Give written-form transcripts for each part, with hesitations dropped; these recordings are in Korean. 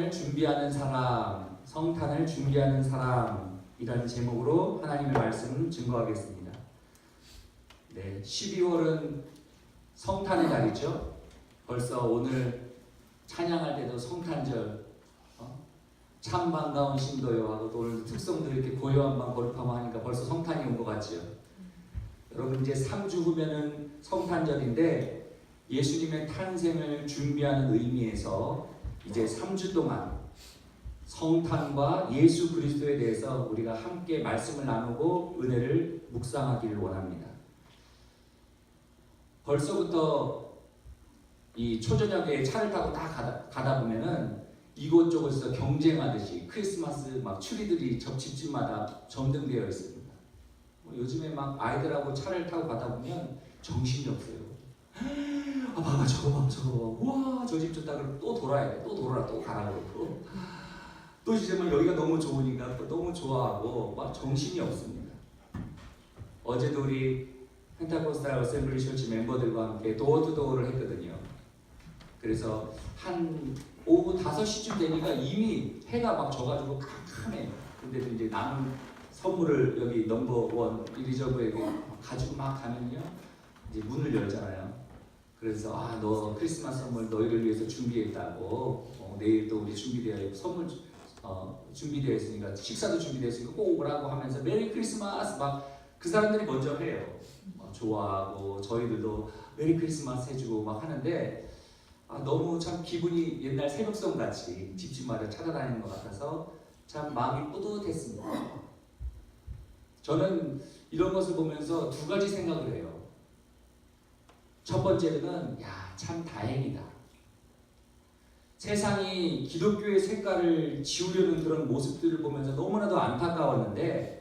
성탄을 준비하는 사람, 성탄을 준비하는 사람이라는 제목으로 하나님의 말씀을 증거하겠습니다. 네, 12월은 성탄의 달이죠. 벌써 오늘 찬양할 때도 성탄절, 참 반가운 신도요 하고 또 오늘 특성도 이렇게 고요한 밤 거룩하고 하니까 벌써 성탄이 온 것 같죠. 여러분 이제 3주 후면은 성탄절인데 예수님의 탄생을 준비하는 의미에서 이제 3주 동안 성탄과 예수 그리스도에 대해서 우리가 함께 말씀을 나누고 은혜를 묵상하기를 원합니다. 벌써부터 이 초저녁에 차를 타고 딱 가다 보면은 이곳저곳에서 경쟁하듯이 크리스마스 막 추리들이 집집마다 점등되어 있습니다. 요즘에 막 아이들하고 차를 타고 가다 보면 정신이 없어요. 아, 봐봐 저거 봐 저거 봐. 우와 저 집 좋다 그러면 또 돌아야 돼. 또 돌아라 또 가라 그러고 또 이제 막 여기가 너무 좋으니까 또 너무 좋아하고 막 정신이 없습니다. 어제도 우리 펜타코스탈 어셈블리 처치 멤버들과 함께 도어투도어를 했거든요. 그래서 한 오후 5시쯤 되니까 이미 해가 막 져가지고 캄캄해요. 근데도 이제 남은 선물을 여기 넘버원 리저브에게 가지고 막 가면요 이제 문을 열잖아요. 그래서 너 크리스마스 선물 너희를 위해서 준비했다고 내일 또 우리 준비되어 있고 선물 준비되어 있으니까 식사도 준비되어 있으니까 꼭 오라고 하면서 메리 크리스마스 막 그 사람들이 먼저 해요. 좋아하고 저희들도 메리 크리스마스 해주고 막 하는데 너무 참 기분이 옛날 새벽송 같이 집집마다 찾아다니는 것 같아서 참 마음이 뿌듯했습니다. 저는 이런 것을 보면서 두 가지 생각을 해요. 첫 번째는 참 다행이다. 세상이 기독교의 색깔을 지우려는 그런 모습들을 보면서 너무나도 안타까웠는데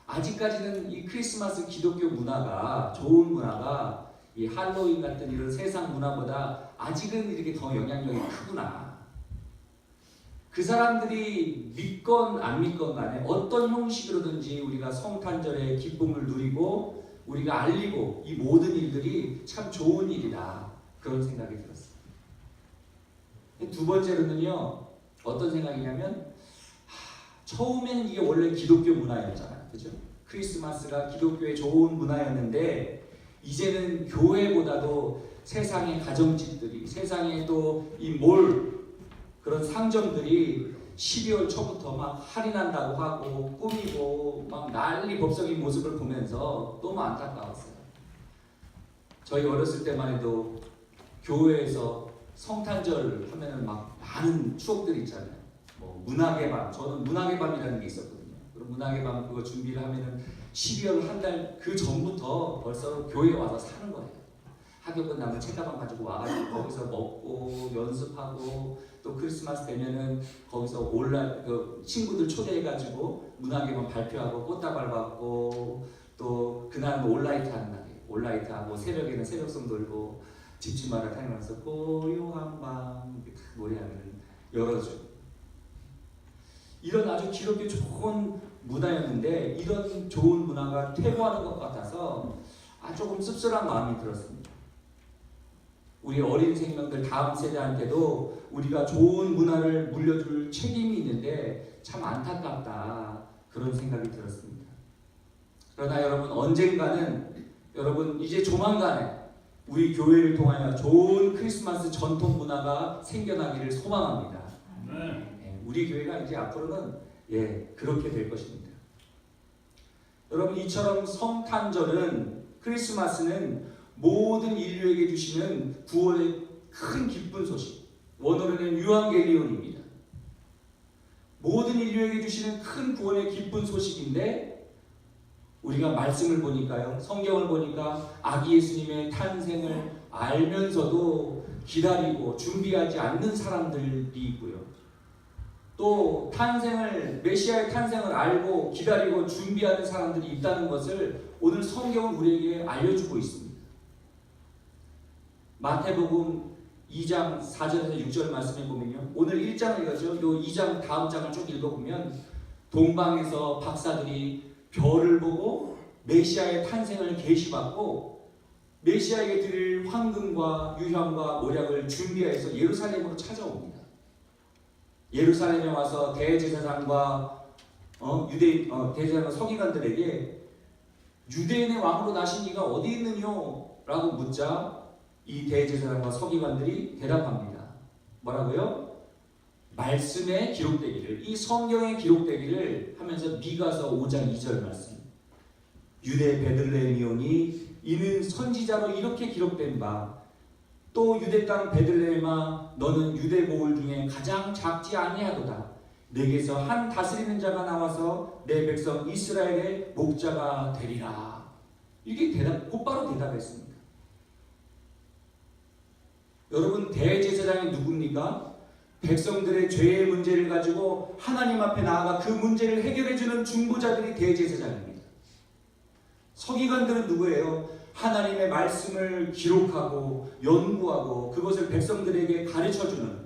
아직까지는 이 크리스마스 기독교 문화가 좋은 문화가 이 할로윈 같은 이런 세상 문화보다 아직은 이렇게 더 영향력이 크구나. 그 사람들이 믿건 안 믿건 간에 어떤 형식으로든지 우리가 성탄절의 기쁨을 누리고 우리가 알리고 이 모든 일들이 참 좋은 일이다. 그런 생각이 들었어요. 두 번째로는요. 어떤 생각이냐면 처음에는 이게 원래 기독교 문화였잖아요. 그죠? 크리스마스가 기독교의 좋은 문화였는데 이제는 교회보다도 세상의 가정집들이 세상에 또 이 몰 그런 상점들이 12월 초부터 막 할인한다고 하고 꾸미고 막 난리 법석인 모습을 보면서 너무 안타까웠어요. 저희 어렸을 때만 해도 교회에서 성탄절 하면은 막 많은 추억들이 있잖아요. 뭐 문학의 밤, 저는 문학의 밤이라는 게 있었거든요. 그럼 문학의 밤 그거 준비를 하면은 12월 한 달 그 전부터 벌써 교회에 와서 사는 거예요. 학교 끝나면 책가방 가지고 와가지고 거기서 먹고 연습하고 또 크리스마스 되면은 거기서 친구들 초대해가지고 문학에만 발표하고 꽃다발 받고 또 그날은 온라이트 하는 날이에요. 온라이트 하고 새벽에는 새벽송 돌고 집집마다 다니면서 고요한 밤 노래하면 열어주고 이런 아주 기독교 좋은 문화였는데 이런 좋은 문화가 퇴보하는 것 같아서 조금 씁쓸한 마음이 들었습니다. 우리 어린 생명들 다음 세대한테도 우리가 좋은 문화를 물려줄 책임이 있는데 참 안타깝다 그런 생각이 들었습니다. 그러나 여러분 언젠가는 여러분 이제 조만간에 우리 교회를 통하여 좋은 크리스마스 전통 문화가 생겨나기를 소망합니다. 우리 교회가 이제 앞으로는 그렇게 될 것입니다. 여러분 이처럼 성탄절은 크리스마스는 모든 인류에게 주시는 구원의 큰 기쁜 소식, 원어로는 유앙겔리온입니다. 모든 인류에게 주시는 큰 구원의 기쁜 소식인데 우리가 말씀을 보니까요, 성경을 보니까 아기 예수님의 탄생을 알면서도 기다리고 준비하지 않는 사람들이 있고요. 또 메시아의 탄생을 알고 기다리고 준비하는 사람들이 있다는 것을 오늘 성경은 우리에게 알려주고 있습니다. 마태복음 2장 4절에서 6절 말씀해 보면요. 오늘 1장을 읽었죠. 요 2장 다음 장을 쭉 읽어보면 동방에서 박사들이 별을 보고 메시아의 탄생을 계시받고 메시아에게 드릴 황금과 유향과 모략을 준비해서 예루살렘으로 찾아옵니다. 예루살렘에 와서 대제사장과 대제사장과 서기관들에게 유대인의 왕으로 나신 이가 어디 있느뇨? 라고 묻자 이 대제사장과 서기관들이 대답합니다. 뭐라고요? 말씀에 기록되기를, 이 성경에 기록되기를 하면서 미가서 5장 2절 말씀. 유대 베들레헴이오니 이는 선지자로 이렇게 기록된 바, 또 유대 땅 베들레헴아 너는 유대 고을 중에 가장 작지 아니하도다. 내게서 한 다스리는 자가 나와서 내 백성 이스라엘의 목자가 되리라. 이렇게 곧바로 대답했습니다. 여러분, 대제사장이 누굽니까? 백성들의 죄의 문제를 가지고 하나님 앞에 나아가 그 문제를 해결해주는 중보자들이 대제사장입니다. 서기관들은 누구예요? 하나님의 말씀을 기록하고 연구하고 그것을 백성들에게 가르쳐주는,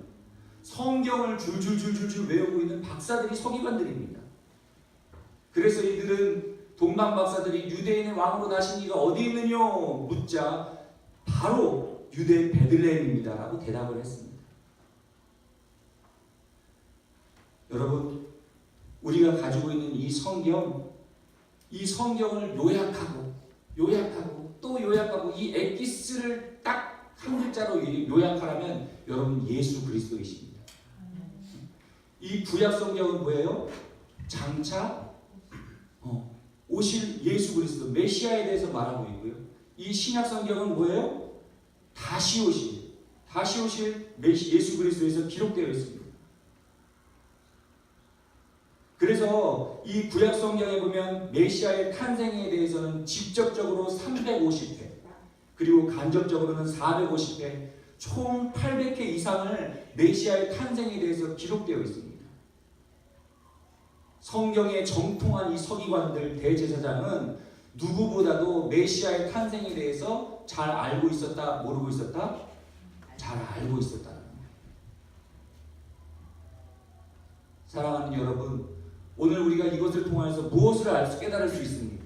성경을 줄줄줄줄 외우고 있는 박사들이 서기관들입니다. 그래서 이들은 동방 박사들이 유대인의 왕으로 나신 이가 어디 있느뇨? 묻자 바로 유대 베들레헴입니다 라고 대답을 했습니다. 여러분, 우리가 가지고 있는 이 성경을 요약하고 또 요약하고 이 엑기스를 딱 한 글자로 요약하라면 여러분 예수 그리스도이십니다. 이 구약 성경은 뭐예요? 장차 오실 예수 그리스도 메시아에 대해서 말하고 있고요. 이 신약 성경은 뭐예요? 다시 오실 예수 그리스도에서 기록되어 있습니다. 그래서 이 구약 성경에 보면 메시아의 탄생에 대해서는 직접적으로 350회, 그리고 간접적으로는 450회, 총 800회 이상을 메시아의 탄생에 대해서 기록되어 있습니다. 성경에 정통한 이 서기관들, 대제사장은 누구보다도 메시아의 탄생에 대해서 잘 알고 있었다, 모르고 있었다? 잘 알고 있었다는 겁니다. 사랑하는 여러분, 오늘 우리가 이것을 통해서 무엇을 깨달을 수 있습니까?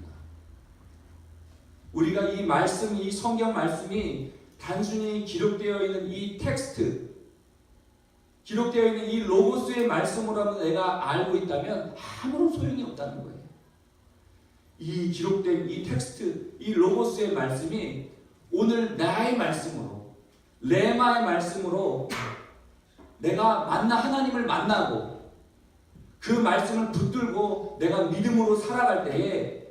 우리가 이 말씀, 이 성경 말씀이 단순히 기록되어 있는 이 텍스트, 기록되어 있는 이 로고스의 말씀으로만 내가 알고 있다면 아무런 소용이 없다는 거예요. 이 기록된 이 텍스트, 이 로고스의 말씀이 오늘 나의 말씀으로, 레마의 말씀으로 내가 하나님을 만나고 그 말씀을 붙들고 내가 믿음으로 살아갈 때에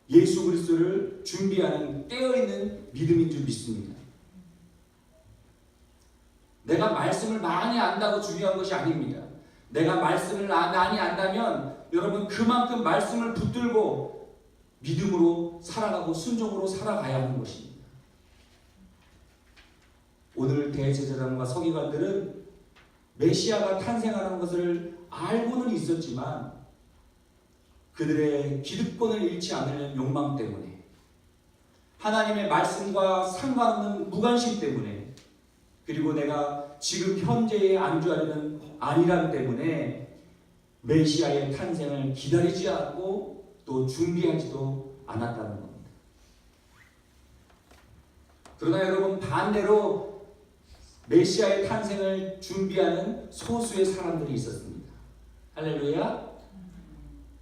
예수 그리스도를 준비하는 깨어있는 믿음인 줄 믿습니다. 내가 말씀을 많이 안다고 중요한 것이 아닙니다. 내가 말씀을 많이 안다면 여러분 그만큼 말씀을 붙들고 믿음으로 살아가고 순종으로 살아가야 하는 것입니다. 오늘 대제사장과 서기관들은 메시아가 탄생하는 것을 알고는 있었지만 그들의 기득권을 잃지 않으려는 욕망 때문에, 하나님의 말씀과 상관없는 무관심 때문에, 그리고 내가 지금 현재에 안주하려는 안일함 때문에 메시아의 탄생을 기다리지 않고 또 준비하지도 않았다는 겁니다. 그러나 여러분, 반대로 메시아의 탄생을 준비하는 소수의 사람들이 있었습니다. 할렐루야.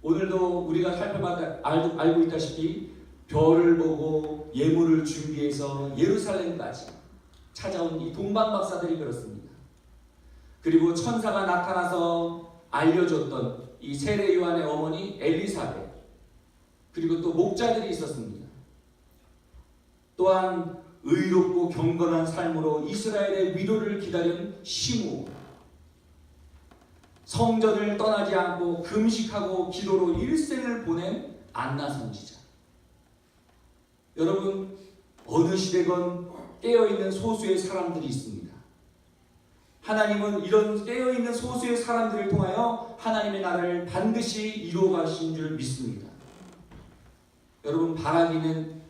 오늘도 우리가 살펴봤다 알고 있다시피 별을 보고 예물을 준비해서 예루살렘까지 찾아온 이 동방 박사들이 그렇습니다. 그리고 천사가 나타나서 알려줬던 이 세례 요한의 어머니 엘리사벳, 그리고 또 목자들이 있었습니다. 또한 의롭고 경건한 삶으로 이스라엘의 위로를 기다린 시므온, 성전을 떠나지 않고 금식하고 기도로 일생을 보낸 안나 선지자. 여러분, 어느 시대건 깨어있는 소수의 사람들이 있습니다. 하나님은 이런 깨어있는 소수의 사람들을 통하여 하나님의 나라를 반드시 이루어 가신 줄 믿습니다. 여러분, 바라기는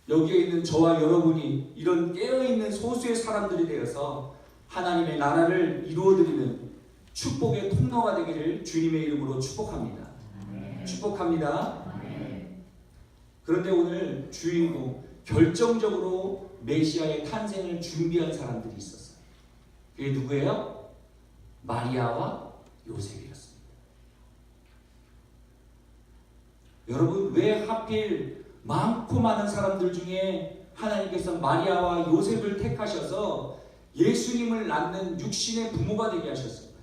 여기에 있는 저와 여러분이 이런 깨어있는 소수의 사람들이 되어서 하나님의 나라를 이루어드리는 축복의 통로가 되기를 주님의 이름으로 축복합니다. 축복합니다. 그런데 오늘 주인공, 결정적으로 메시아의 탄생을 준비한 사람들이 있었어요. 그게 누구예요? 마리아와 요셉이었습니다. 여러분, 왜 하필 많고 많은 사람들 중에 하나님께서 마리아와 요셉을 택하셔서 예수님을 낳는 육신의 부모가 되게 하셨을까요?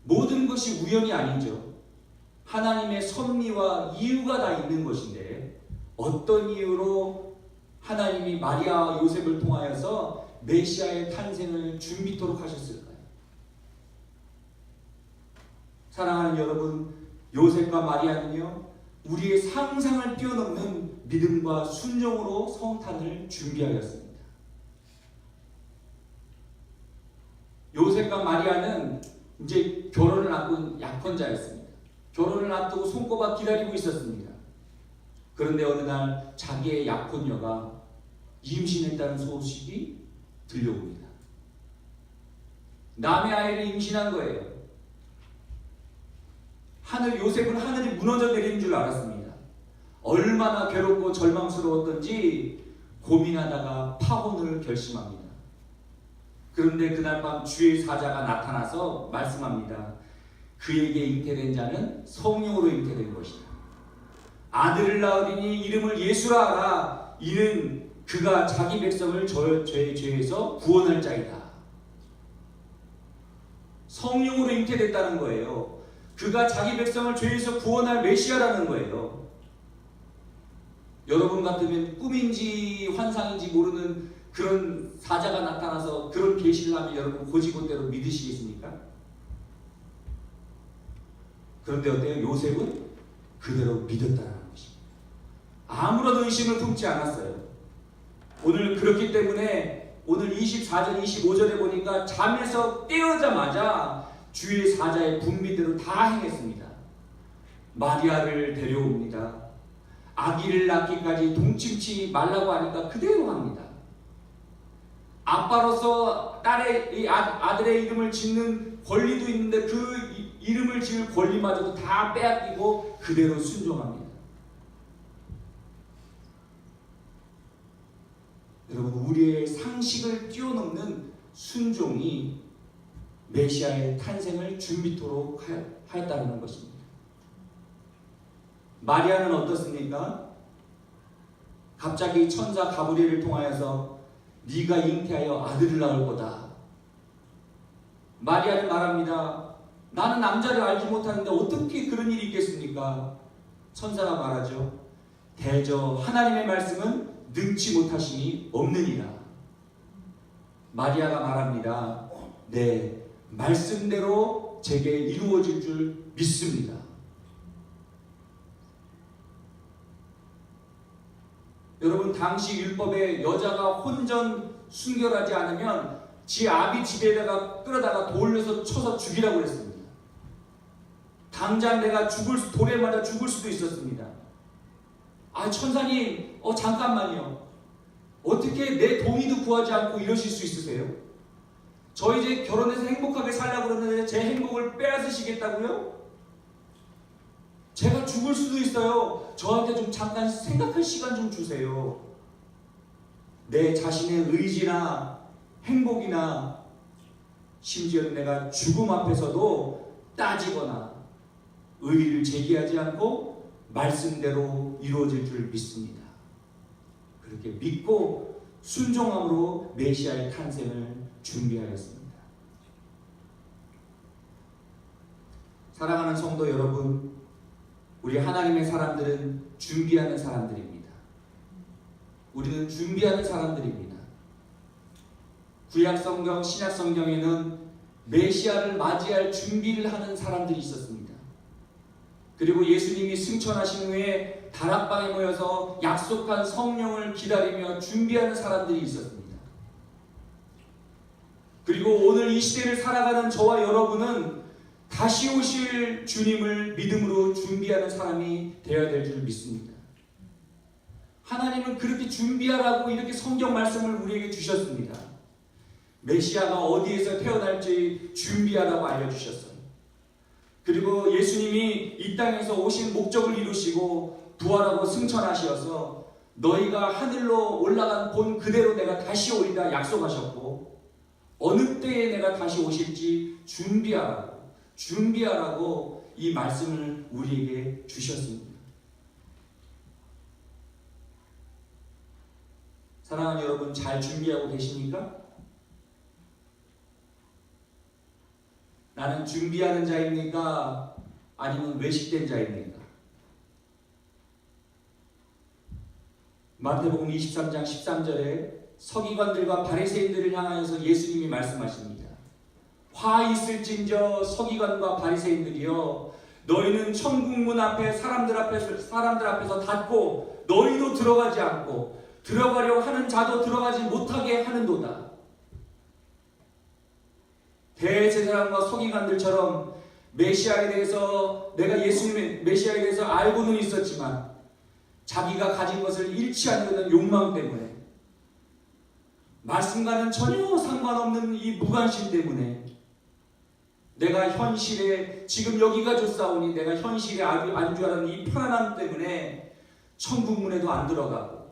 모든 것이 우연이 아니죠. 하나님의 섭리와 이유가 다 있는 것인데, 어떤 이유로 하나님이 마리아와 요셉을 통하여서 메시아의 탄생을 준비토록 하셨을까요? 사랑하는 여러분, 요셉과 마리아는요, 우리의 상상을 뛰어넘는 믿음과 순종으로 성탄을 준비하였습니다. 요셉과 마리아는 이제 결혼을 앞둔 약혼자였습니다. 결혼을 앞두고 손꼽아 기다리고 있었습니다. 그런데 어느 날 자기의 약혼녀가 임신했다는 소식이 들려옵니다. 남의 아이를 임신한 거예요. 요셉은 하늘이 무너져 내리는 줄 알았습니다. 얼마나 괴롭고 절망스러웠던지 고민하다가 파혼을 결심합니다. 그런데 그날 밤 주의 사자가 나타나서 말씀합니다. 그에게 잉태된 자는 성령으로 잉태된 것이다. 아들을 낳으리니 이름을 예수라 하라. 이는 그가 자기 백성을 저의 죄에서 구원할 자이다. 성령으로 잉태됐다는 거예요. 그가 자기 백성을 죄에서 구원할 메시아라는 거예요. 여러분 같으면 꿈인지 환상인지 모르는 그런 사자가 나타나서 그런 계시를 하면 여러분 고지고대로 믿으시겠습니까? 그런데 어때요? 요셉은 그대로 믿었다는 것입니다. 아무런 의심을 품지 않았어요. 오늘 그렇기 때문에 오늘 24절 25절에 보니까 잠에서 깨어자마자 주의 사자의 분비대로 다 행했습니다. 마리아를 데려옵니다. 아기를 낳기까지 동침치 말라고 하니까 그대로 합니다. 아빠로서 아들의 이름을 짓는 권리도 있는데 그 이름을 지을 권리마저도 다 빼앗기고 그대로 순종합니다. 여러분, 우리의 상식을 뛰어넘는 순종이 메시아의 탄생을 준비토록 하였다는 것입니다. 마리아는 어떻습니까? 갑자기 천사 가브리엘을 통하여서 네가 잉태하여 아들을 낳을 거다. 마리아는 말합니다. 나는 남자를 알지 못하는데 어떻게 그런 일이 있겠습니까? 천사가 말하죠. 대저 하나님의 말씀은 능치 못하심이 없느니라. 마리아가 말합니다. 네, 말씀대로 제게 이루어질 줄 믿습니다. 여러분, 당시 율법에 여자가 혼전 순결하지 않으면 지 아비 집에다가 끌어다가 돌려서 쳐서 죽이라고 했습니다. 당장 내가 돌에 맞아 죽을 수도 있었습니다. 천사님, 잠깐만요. 어떻게 내 동의도 구하지 않고 이러실 수 있으세요? 저 이제 결혼해서 행복하게 살려고 그러는데 제 행복을 빼앗으시겠다고요? 제가 죽을 수도 있어요. 저한테 좀 잠깐 생각할 시간 좀 주세요. 내 자신의 의지나 행복이나 심지어 내가 죽음 앞에서도 따지거나 의의를 제기하지 않고 말씀대로 이루어질 줄 믿습니다. 그렇게 믿고 순종함으로 메시아의 탄생을 준비하였습니다. 사랑하는 성도 여러분, 우리 하나님의 사람들은 준비하는 사람들입니다. 우리는 준비하는 사람들입니다. 구약성경, 신약성경에는 메시아를 맞이할 준비를 하는 사람들이 있었습니다. 그리고 예수님이 승천하신 후에 다락방에 모여서 약속한 성령을 기다리며 준비하는 사람들이 있었습니다. 그리고 오늘 이 시대를 살아가는 저와 여러분은 다시 오실 주님을 믿음으로 준비하는 사람이 되어야 될 줄 믿습니다. 하나님은 그렇게 준비하라고 이렇게 성경 말씀을 우리에게 주셨습니다. 메시아가 어디에서 태어날지 준비하라고 알려주셨어요. 그리고 예수님이 이 땅에서 오신 목적을 이루시고 부활하고 승천하셔서 너희가 하늘로 올라간 본 그대로 내가 다시 오리라 약속하셨고, 어느 때에 내가 다시 오실지 준비하라고 이 말씀을 우리에게 주셨습니다. 사랑하는 여러분, 잘 준비하고 계십니까? 나는 준비하는 자입니까? 아니면 외식된 자입니까? 마태복음 23장 13절에 서기관들과 바리새인들을 향하여서 예수님이 말씀하십니다. 화 있을진저 서기관과 바리새인들이여, 너희는 천국 문 앞에 사람들 앞에서 닫고 너희도 들어가지 않고 들어가려 하는 자도 들어가지 못하게 하는도다. 대제사장과 서기관들처럼 메시아에 대해서, 내가 예수님의 메시아에 대해서 알고는 있었지만 자기가 가진 것을 잃지 않으려는 욕망 때문에, 말씀과는 전혀 상관없는 이 무관심 때문에, 내가 현실에 지금 여기가 좋사오니 내가 현실에 안주하는 이 편안함 때문에 천국 문에도 안 들어가고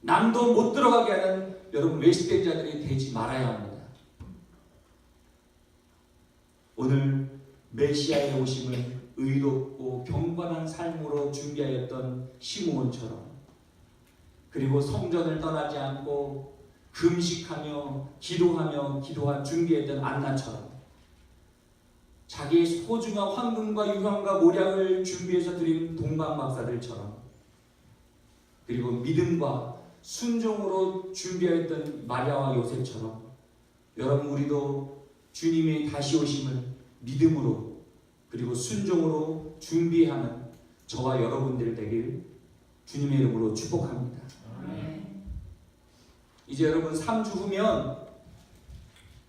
남도 못 들어가게 하는 여러분 외식된 자들이 되지 말아야 합니다. 오늘 메시아의 오심을 의롭고 경건한 삶으로 준비하였던 시므온처럼, 그리고 성전을 떠나지 않고 금식하며 기도한 준비했던 안나처럼, 자기의 소중한 황금과 유황과 모략을 준비해서 드린 동방박사들처럼, 그리고 믿음과 순종으로 준비하였던 마리아와 요셉처럼, 여러분 우리도 주님의 다시 오심을 믿음으로 그리고 순종으로 준비하는 저와 여러분들 되길 주님의 이름으로 축복합니다. 이제 여러분 3주 후면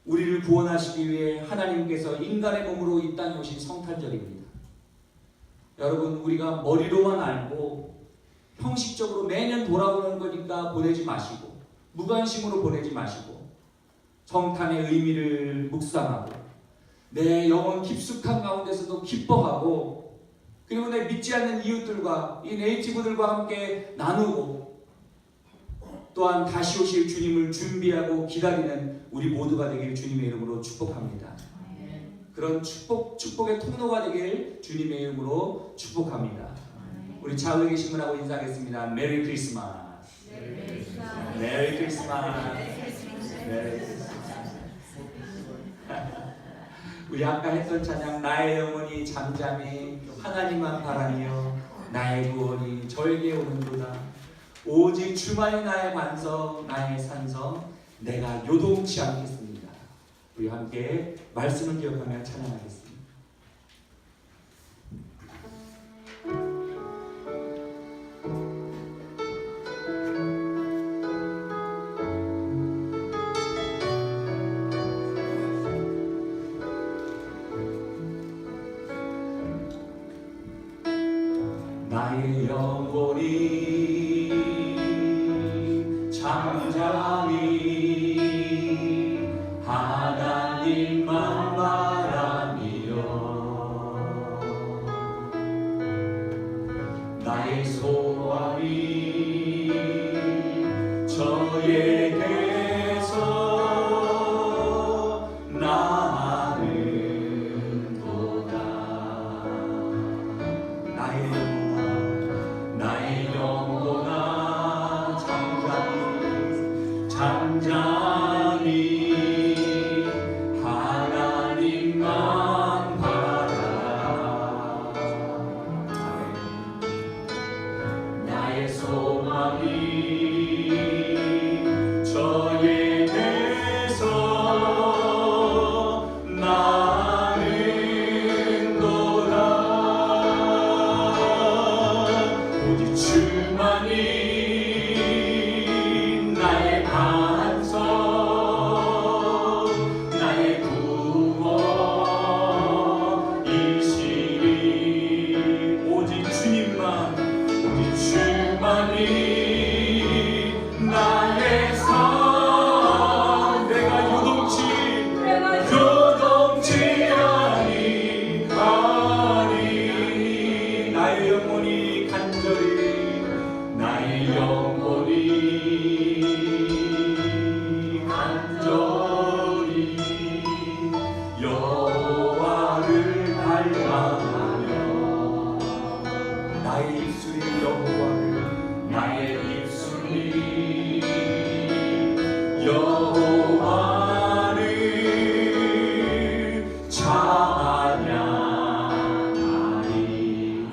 우리를 구원하시기 위해 하나님께서 인간의 몸으로 이 땅에 오신 성탄절입니다. 여러분, 우리가 머리로만 알고 형식적으로 매년 돌아오는 거니까 보내지 마시고, 무관심으로 보내지 마시고, 성탄의 의미를 묵상하고 내 영혼 깊숙한 가운데서도 기뻐하고, 그리고 내 믿지 않는 이웃들과 이 네이티브들과 함께 나누고, 또한 다시 오실 주님을 준비하고 기다리는 우리 모두가 되길 주님의 이름으로 축복합니다. 그런 축복의 통로가 되길 주님의 이름으로 축복합니다. 우리 좌우에 계신 분하고 인사하겠습니다. 메리 크리스마스. 메리 크리스마스. 메리 크리스마스. 우리 아까 했던 찬양, 나의 영혼이 잠잠히 하나님만 바라며 나의 구원이 저에게 오는도다. 오직 주만이 나의 반석, 나의 산성, 내가 요동치 않겠습니다. 우리 함께 말씀을 기억하며 찬양하겠습니다. 나의 영혼이 잠잠히 하나님만 바라며 나의 소원이 저에게서 나는도다. 나의 영혼아 갈망하며 나의 입술이 여호와를 나의 입술이 여호와를 찬양하리.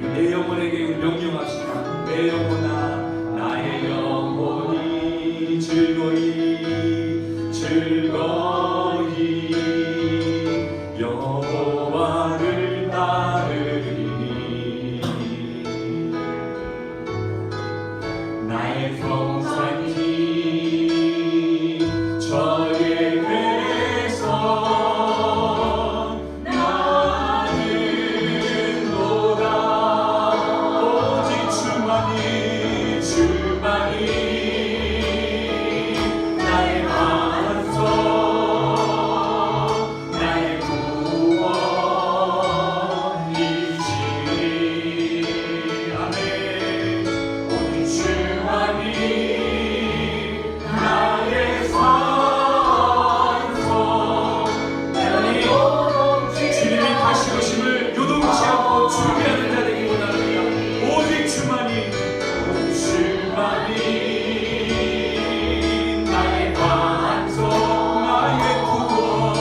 내 영혼에게 명령합시다. 내 영혼아 나의 영혼이 즐거이 여호와를 따르리니 나의 평생이 저의 배에서 나는 노라. 오직 주만이 나의 반석 나의 구원이시니. 아멘. 오직 주만이 나의 산성. 주님이 다시 오심을 요동치 않고 준비하는 자 되기 원합니다. 오직 주만이 나의 반석 나의 구원이시니.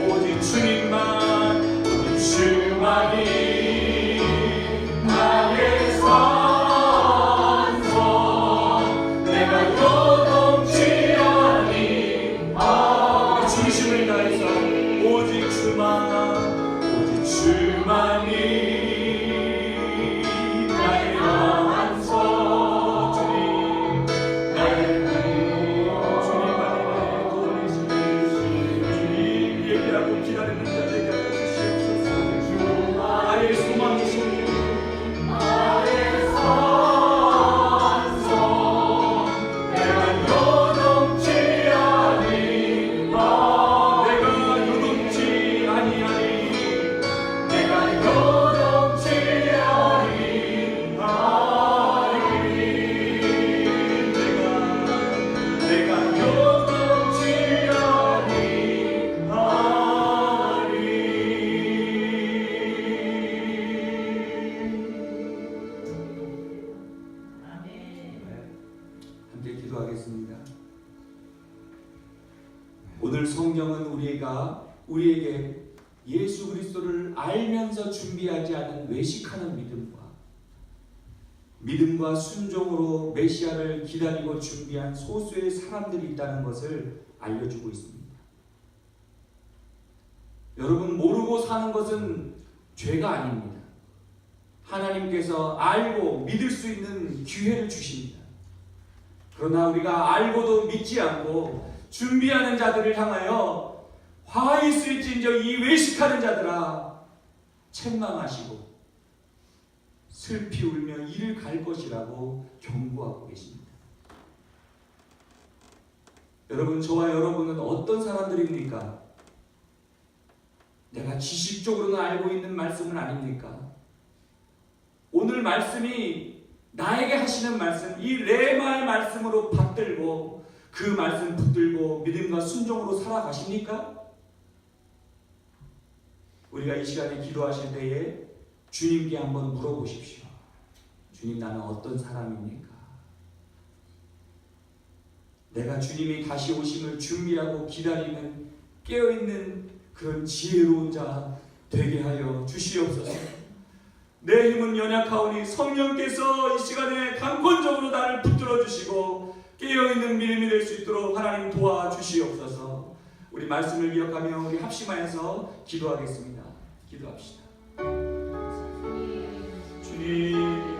오직 주님만 오직 주만이 나의 산성 내가 요동치 아니. 중심을 다해서 오직 주만이 나의 반석 주님 나의 주님만이 나의 구원이시니. 주님 얘기하고 기다리는 자들에게 하여 주시옵소서. 나의 소망이시니 나의 산성 내가 요동치 아니. 내가 요동치 아니하니. 내가 요동치 아니하니. 내가 요동치 아니하니. 함께 기도하겠습니다. 오늘 성경은 우리에게 예수 그리스도를 알면서 준비하지 않은 외식하는 믿음과 순종으로 메시아를 기다리고 준비한 소수의 사람들이 있다는 것을 알려주고 있습니다. 여러분, 모르고 사는 것은 죄가 아닙니다. 하나님께서 알고 믿을 수 있는 기회를 주십니다. 그러나 우리가 알고도 믿지 않고 준비하는 자들을 향하여 화 있을진저 이 외식하는 자들아 책망하시고 슬피 울며 이를 갈 것이라고 경고하고 계십니다. 여러분, 저와 여러분은 어떤 사람들입니까? 내가 지식적으로는 알고 있는 말씀은 아닙니까? 오늘 말씀이 나에게 하시는 말씀, 이 레마의 말씀으로 받들고 그 말씀 붙들고 믿음과 순종으로 살아가십니까? 우리가 이 시간에 기도하실 때에 주님께 한번 물어보십시오. 주님, 나는 어떤 사람입니까? 내가 주님이 다시 오심을 준비하고 기다리는 깨어있는 그런 지혜로운 자 되게 하여 주시옵소서. 내 힘은 연약하오니 성령께서 이 시간에 강권적으로 나를 붙들어 주시고 깨어있는 믿음이 될 수 있도록 하나님 도와주시옵소서. 우리 말씀을 기억하며 우리 합심하여서 기도하겠습니다. 기도합시다. 주님,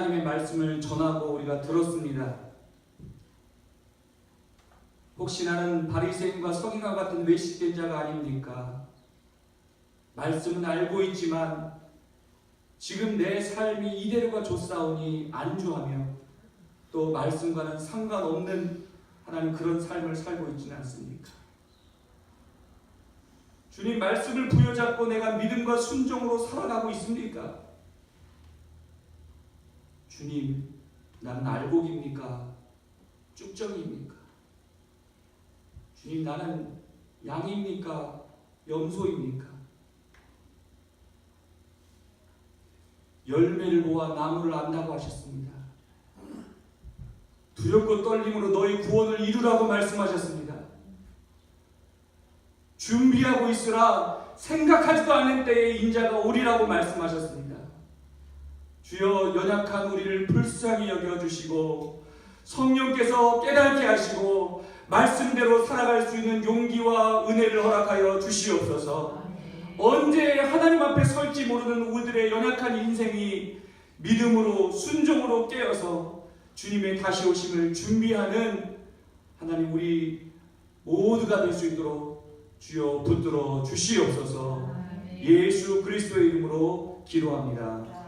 하나님의 말씀을 전하고 우리가 들었습니다. 혹시 나는 바리새인과 서기관 같은 외식된 자가 아닙니까? 말씀은 알고 있지만 지금 내 삶이 이대로가 좋사오니 안주하며 또 말씀과는 상관없는 하나님 그런 삶을 살고 있지는 않습니까? 주님 말씀을 부여잡고 내가 믿음과 순종으로 살아가고 있습니까? 주님, 나는 알곡입니까? 쭉정이입니까? 주님, 나는 양입니까? 염소입니까? 열매를 보아 나무를 안다고 하셨습니다. 두렵고 떨림으로 너희 구원을 이루라고 말씀하셨습니다. 준비하고 있으라 생각하지도 않은 때에 인자가 오리라고 말씀하셨습니다. 주여 연약한 우리를 불쌍히 여겨주시고 성령께서 깨닫게 하시고 말씀대로 살아갈 수 있는 용기와 은혜를 허락하여 주시옵소서. 언제 하나님 앞에 설지 모르는 우리들의 연약한 인생이 믿음으로 순종으로 깨어서 주님의 다시 오심을 준비하는 하나님 우리 모두가 될 수 있도록 주여 붙들어 주시옵소서. 예수 그리스도의 이름으로 기도합니다.